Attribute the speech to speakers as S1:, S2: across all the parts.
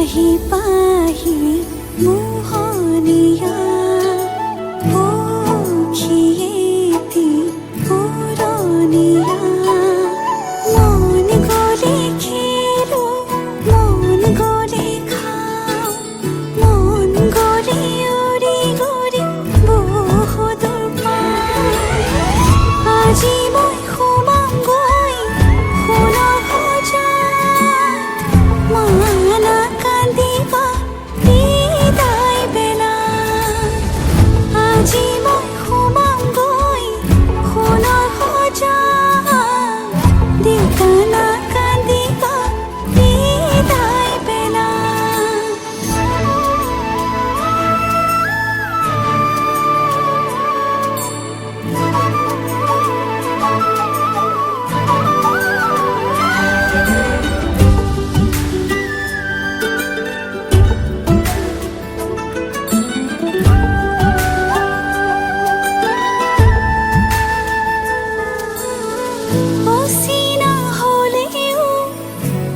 S1: পাহি পাহি মোহনীয়া পক্ষীয়েতি পুৰণীয়া মন গ'লে খেলো মন গ'লে খাওঁ মন গ'লে উৰি গ'লে বহুদূৰ পাওঁ আজি মই সোমামগৈ সোণৰ সজাত মানা কান্দিবা বিদায় বেলা আজি মই সোমামগৈ সোণৰ সজাত দেউতা নাকান্দিবা বিদায় বেলা অচিনা হ'লেও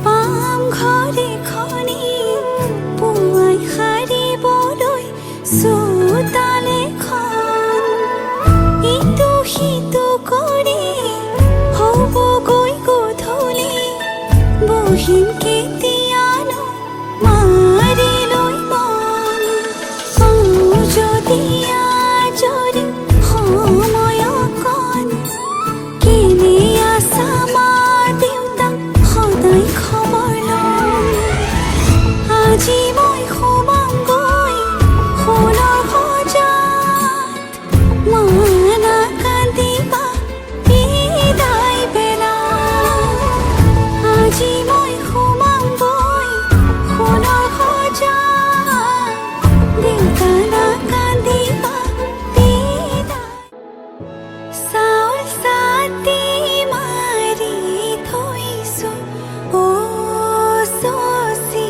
S1: পাম ঘৰে খনি পুৱাই সাৰিবলৈ চোতালখন ইটো সিটো কৰি হ'বগৈ গধূলি বহিম কেতিয়ানো মাৰি লৈ মন পাওঁ যদি আজৰি সময় অকণ কেনে আছা মা দেউতা সদায় খবৰ লওঁ আজি মই সোমামগৈ সোণৰ সজাত মানা কান্দিবা বিদায় বেলা আজি মই সোমামগৈ সোণৰ সজাত দেউতা নাকান্দিবা বিদায় চাউল চাতি মাৰি থৈছো অ চচি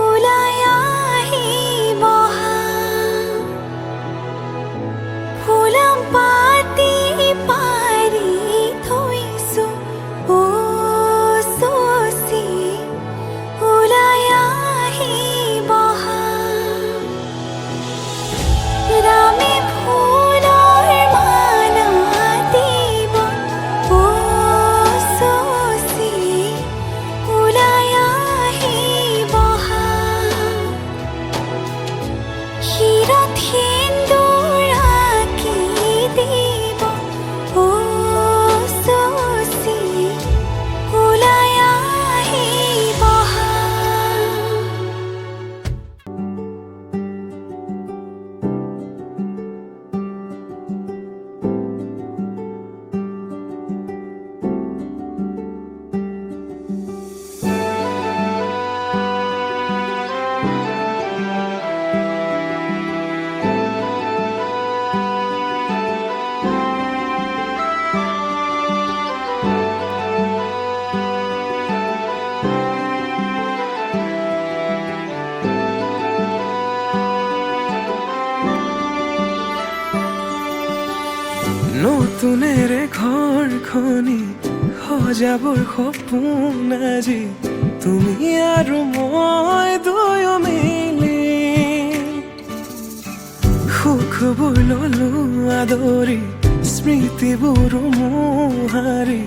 S1: ওলাই আহিব ফুলাম পাতি পাৰি থৈছো অ চচি ওলাই আহিব ৰামে ফুলৰ মালা দিব অ চচি ওলাই আহিব শিৰত সেন্দুৰ আঁকি দিব অ চচি ওলাই আহিব
S2: নতুনেৰে ঘৰখনি সজাবৰ সপোন আজি তুমি আৰু মই দুয়ো মিলি সুখবোৰ ললো আদৰি স্মৃতিবোৰ মোহাৰি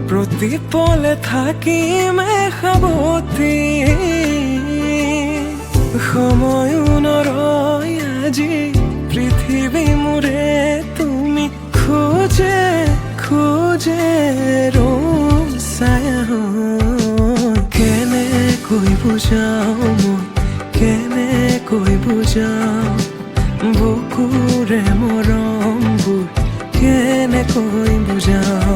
S2: প্ৰতি পলে থাকিমে সাৱতি সময়ো নৰয় আজি পৃথিৱী মোৰে তুমি খোজে খোজে ৰূপ ছায়া কেনেকৈ বুজাও মই কেনেকৈ বুজাও বুকুৰে মৰমবোৰ কেনেকৈ বুজাও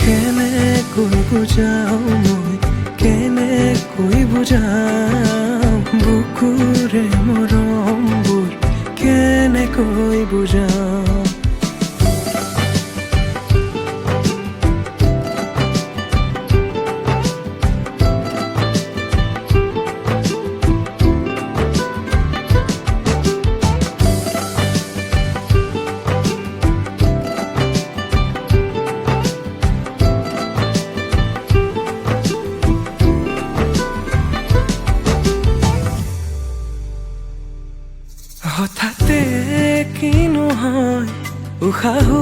S2: কেনেকৈ বুজাও মই কেনেকৈ বুজাও বুকুৰে মৰমবোৰ কেনেকৈ বুজাও কিনো হয় উশাহো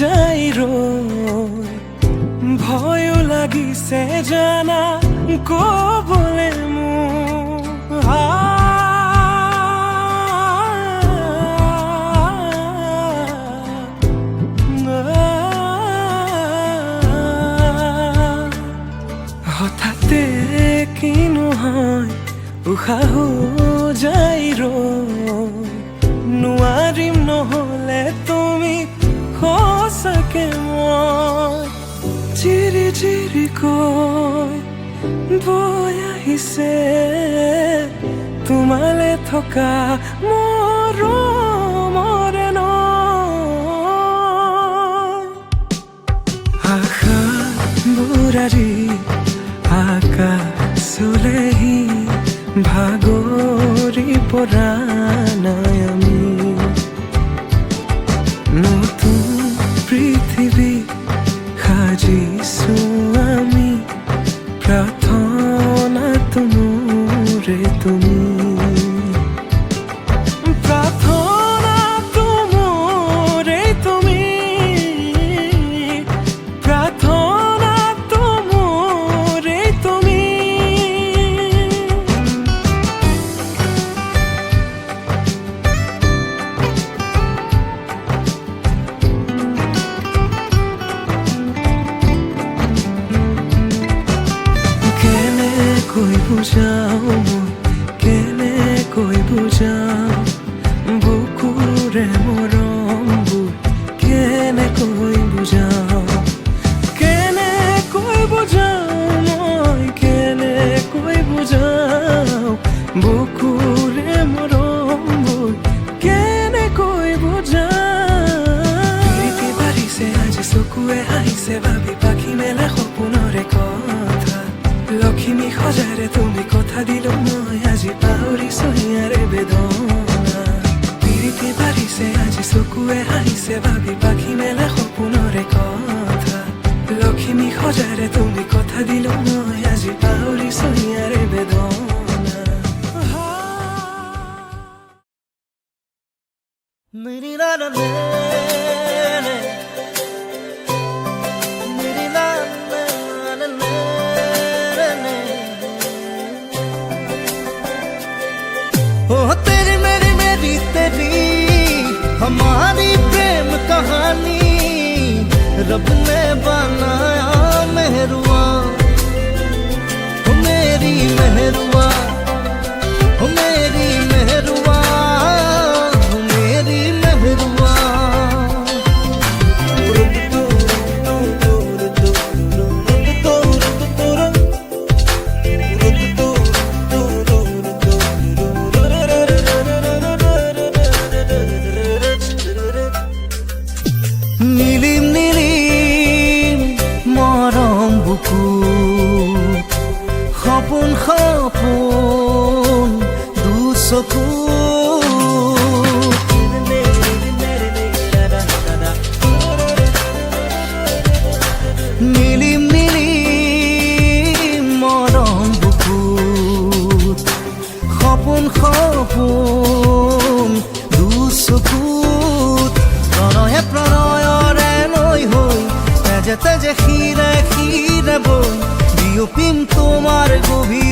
S2: যাই ৰৈ ভয়ো লাগিছে জানা কবলে মোৰ হঠাতে কিনো হয় উশাহো যাই ৰৈ নোৱাৰিম নহলে তুমি সঁচাকে মই চিৰি চিৰিকৈ বৈ আহিছে তোমালে থকা মৰমৰে নৈ আশা বুঢ়াৰী আকাশলেহি ভাগৰি পৰা নাই আমি নতুন পৃথিৱী সাজিছো আমি প্ৰাৰ্থনা তোমৰে তুমি প্ৰাৰ্থনা তোমৰে তুমি প্ৰাৰ্থনা তোমৰে তুমি কেনেকৈ বুজাও মই কেনেকৈ বুজাও বুকুৰে মৰমবোৰ কেনেকৈ বুজাও কেনেকৈ বুজাও মই কেনেকৈ বুজাও বুকুৰে মৰমবোৰ কেনেকৈ বুজাও প্ৰীতি বাঢ়িছে আজি চকুৱে আহিছে ভাবি পাখি মেলে সপোনৰে কথা লক্ষ্মী সজাৰে তুমি কথা দিলো মই আজি পাহৰিছো ইয়াৰে বেদনা প্ৰীতি বাঢ়িছে আজি চকুৱে আহিছে ভাবি পাখি মেলে সপোনৰে কথা লক্ষ্মী সজাৰে তুমি কথা দিলো মই আজি পাহৰিছো ইয়াৰে বেদনা
S3: मेरी लाला ने मेरी लाला ने ओ तेरी मेरी मेरी तेरी हमारी प्रेम कहानी रब ने बनाया मेहरुआ ओ मेरी मेहरुआ ओ मेरी मेहरुआ ओ मेरी मेहरुआ নীলিম নীলিম মৰম বুকু সপোন সপোন দুচকু নীলিম নীলিম মৰম বুকু সপোন সপোন দুচকুত প্ৰণয়ে প্ৰণয়ৰে নৈ হৈ তেজে তেজে শিৰে শিৰে বৈ বিয়পিম তোমাৰ গভীৰ